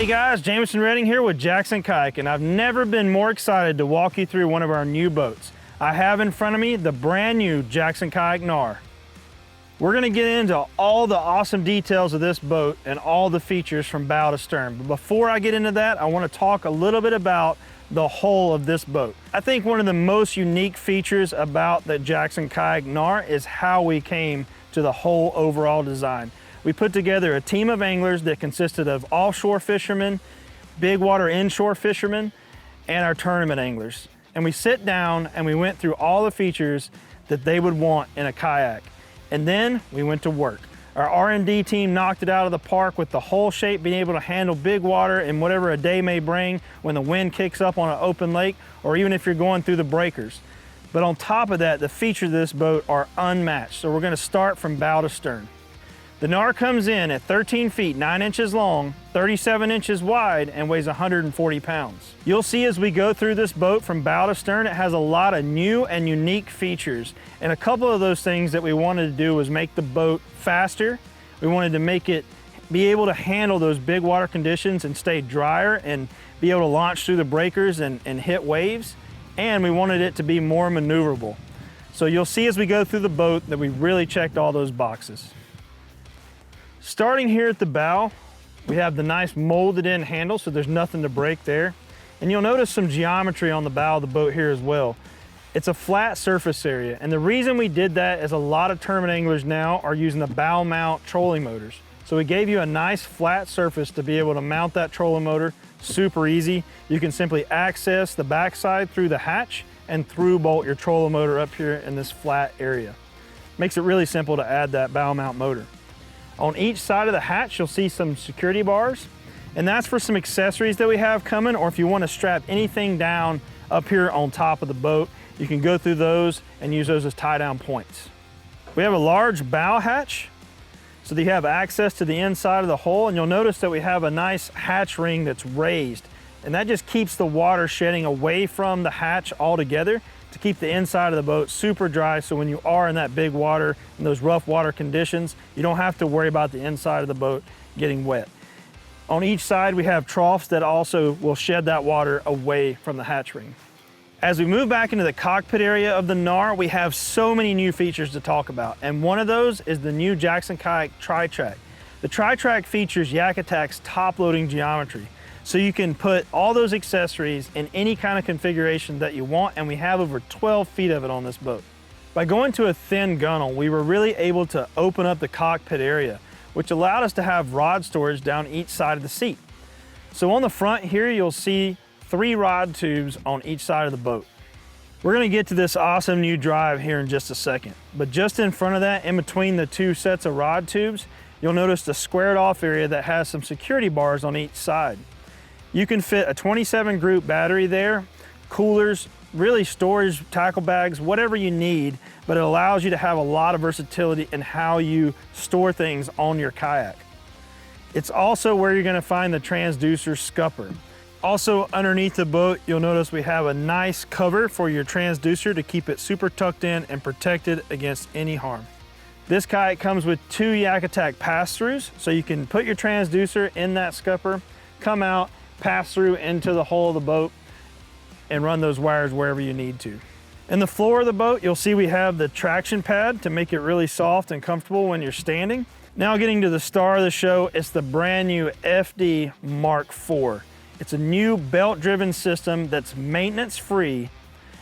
guys, Jameson Redding here with Jackson Kayak, and I've never been more excited to walk you through one of our new boats. I have in front of me the brand new Jackson Kayak Knarr. We're gonna get into all the awesome details of this boat and all the features from bow to stern. But before I get into that, I wanna talk a little bit about the hull of this boat. I think one of the most unique features about the Jackson Kayak Knarr is how we came to the whole overall design. We put together a team of anglers that consisted of offshore fishermen, big water inshore fishermen, and our tournament anglers. And we sit down and we went through all the features that they would want in a kayak. And then we went to work. Our R&D team knocked it out of the park with the hull shape being able to handle big water and whatever a day may bring when the wind kicks up on an open lake, or even if you're going through the breakers. But on top of that, the features of this boat are unmatched. So we're gonna start from bow to stern. The Knarr comes in at 13 feet, 9 inches long, 37 inches wide, and weighs 140 pounds. You'll see as we go through this boat from bow to stern, it has a lot of new and unique features. And a couple of those things that we wanted to do was make the boat faster. We wanted to make it be able to handle those big water conditions and stay drier and be able to launch through the breakers and hit waves. And we wanted it to be more maneuverable. So you'll see as we go through the boat that we really checked all those boxes. Starting here at the bow, we have the nice molded in handle, so there's nothing to break there. And you'll notice some geometry on the bow of the boat here as well. It's a flat surface area, and the reason we did that is a lot of tournament anglers now are using the bow mount trolling motors. So we gave you a nice flat surface to be able to mount that trolling motor, super easy. You can simply access the backside through the hatch and through bolt your trolling motor up here in this flat area. Makes it really simple to add that bow mount motor. On each side of the hatch, you'll see some security bars, and that's for some accessories that we have coming, or if you want to strap anything down up here on top of the boat, you can go through those and use those as tie-down points. We have a large bow hatch, so that you have access to the inside of the hull, and you'll notice that we have a nice hatch ring that's raised, and that just keeps the water shedding away from the hatch altogether to keep the inside of the boat super dry, so when you are in that big water and those rough water conditions, you don't have to worry about the inside of the boat getting wet. On each side, we have troughs that also will shed that water away from the hatch ring. As we move back into the cockpit area of the Knarr, we have so many new features to talk about, and one of those is the new Jackson Kayak Tri-Track. The Tri-Track features Yak Attack's top-loading geometry, so you can put all those accessories in any kind of configuration that you want, and we have over 12 feet of it on this boat. By going to a thin gunnel, we were really able to open up the cockpit area, which allowed us to have rod storage down each side of the seat. So on the front here, you'll see 3 rod tubes on each side of the boat. We're gonna get to this awesome new drive here in just a second, but just in front of that, in between the 2 sets of rod tubes, you'll notice the squared off area that has some security bars on each side. You can fit a 27 group battery there, coolers, really storage, tackle bags, whatever you need, but it allows you to have a lot of versatility in how you store things on your kayak. It's also where you're gonna find the transducer scupper. Also underneath the boat, you'll notice we have a nice cover for your transducer to keep it super tucked in and protected against any harm. This kayak comes with 2 Yak Attack pass-throughs, so you can put your transducer in that scupper, come out, pass through into the hull of the boat, and run those wires wherever you need to. In the floor of the boat, you'll see we have the traction pad to make it really soft and comfortable when you're standing. Now getting to the star of the show, it's the brand new FD Mark IV. It's a new belt-driven system that's maintenance-free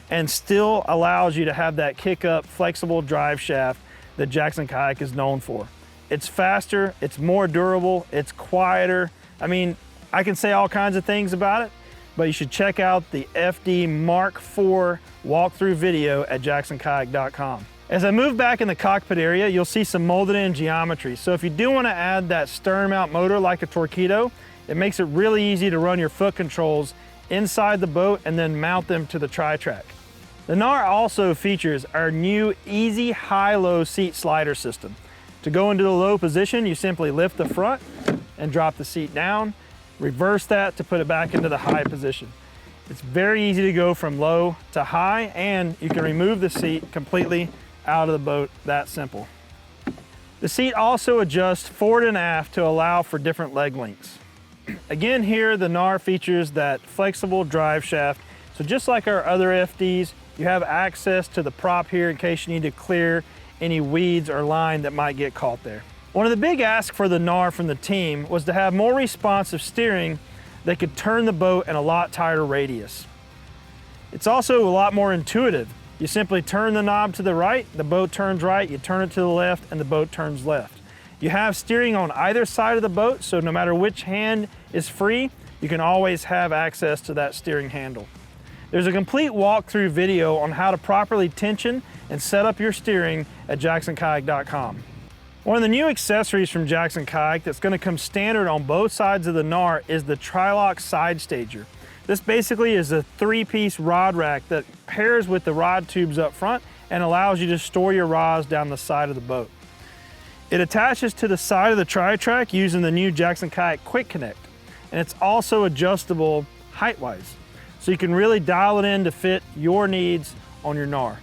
and still allows you to have that kick-up, flexible drive shaft that Jackson Kayak is known for. It's faster, it's more durable, it's quieter. I mean, I can say all kinds of things about it, but you should check out the FD Mark IV walkthrough video at jacksonkayak.com. As I move back in the cockpit area, you'll see some molded in geometry. So if you do want to add that stern mount motor like a Torqeedo, it makes it really easy to run your foot controls inside the boat and then mount them to the Tri-Track. The Knarr also features our new easy high-low seat slider system. To go into the low position, you simply lift the front and drop the seat down, reverse that to put it back into the high position. It's very easy to go from low to high, and you can remove the seat completely out of the boat, that simple. The seat also adjusts forward and aft to allow for different leg lengths. Again, here the Knarr features that flexible drive shaft. So just like our other FDs, you have access to the prop here in case you need to clear any weeds or line that might get caught there. One of the big asks for the Knarr from the team was to have more responsive steering that could turn the boat in a lot tighter radius. It's also a lot more intuitive. You simply turn the knob to the right, the boat turns right, you turn it to the left, and the boat turns left. You have steering on either side of the boat, so no matter which hand is free, you can always have access to that steering handle. There's a complete walkthrough video on how to properly tension and set up your steering at jacksonkayak.com. One of the new accessories from Jackson Kayak that's going to come standard on both sides of the Knarr is the Tri-Lock Side Stager. This basically is a 3-piece rod rack that pairs with the rod tubes up front and allows you to store your rods down the side of the boat. It attaches to the side of the tri-track using the new Jackson Kayak Quick Connect, and it's also adjustable height-wise, so you can really dial it in to fit your needs on your Knarr.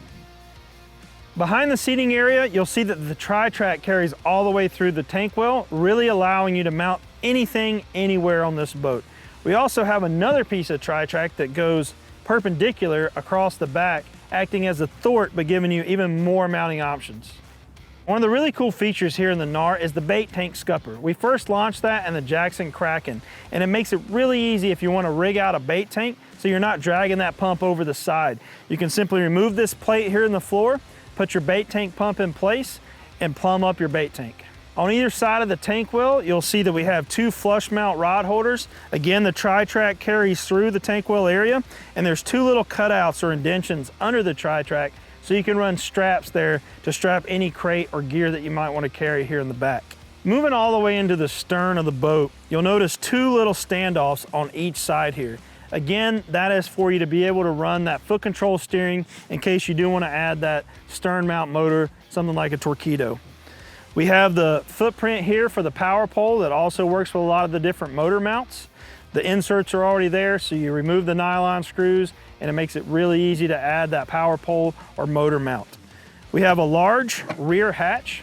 Behind the seating area, you'll see that the tri-track carries all the way through the tank well, really allowing you to mount anything, anywhere on this boat. We also have another piece of tri-track that goes perpendicular across the back, acting as a thwart but giving you even more mounting options. One of the really cool features here in the Knarr is the bait tank scupper. We first launched that in the Jackson Kraken, and it makes it really easy if you want to rig out a bait tank so you're not dragging that pump over the side. You can simply remove this plate here in the floor, put your bait tank pump in place, and plumb up your bait tank. On either side of the tank well, you'll see that we have 2 flush mount rod holders. Again, the tri-track carries through the tank well area, and there's 2 little cutouts or indentions under the tri-track, so you can run straps there to strap any crate or gear that you might want to carry here in the back. Moving all the way into the stern of the boat, you'll notice 2 little standoffs on each side here. Again, that is for you to be able to run that foot control steering in case you do want to add that stern mount motor, something like a Torqeedo. We have the footprint here for the power pole that also works with a lot of the different motor mounts. The inserts are already there, so you remove the nylon screws and it makes it really easy to add that power pole or motor mount. We have a large rear hatch,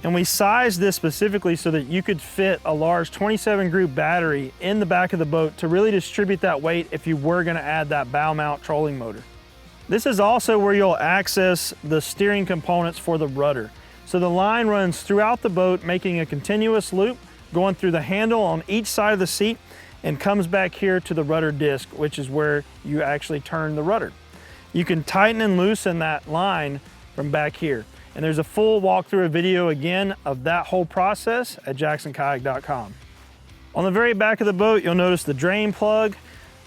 and we sized this specifically so that you could fit a large 27 group battery in the back of the boat to really distribute that weight if you were going to add that bow mount trolling motor. This is also where you'll access the steering components for the rudder. So the line runs throughout the boat, making a continuous loop, going through the handle on each side of the seat, and comes back here to the rudder disc, which is where you actually turn the rudder. You can tighten and loosen that line from back here. And there's a full walkthrough video again of that whole process at jacksonkayak.com. On the very back of the boat, you'll notice the drain plug,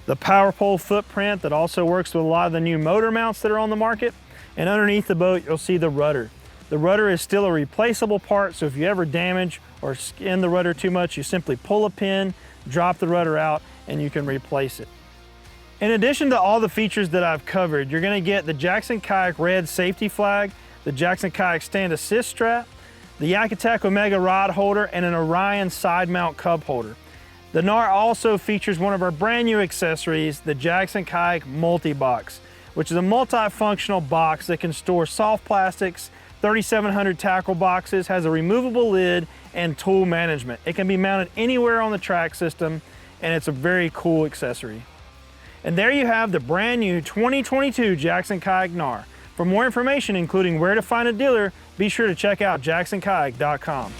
the power pole footprint that also works with a lot of the new motor mounts that are on the market. And underneath the boat, you'll see the rudder. The rudder is still a replaceable part, so if you ever damage or skin the rudder too much, you simply pull a pin, drop the rudder out, and you can replace it. In addition to all the features that I've covered, you're going to get the Jackson Kayak red safety flag, the Jackson Kayak stand assist strap, the Yak-Attack Omega rod holder, and an Orion side mount cub holder. The Knarr also features one of our brand new accessories, the Jackson Kayak multi-box, which is a multifunctional box that can store soft plastics, 3700 tackle boxes, has a removable lid, and tool management. It can be mounted anywhere on the track system, and it's a very cool accessory. And there you have the brand new 2022 Jackson Kayak Knarr. For more information, including where to find a dealer, be sure to check out jacksonkayak.com.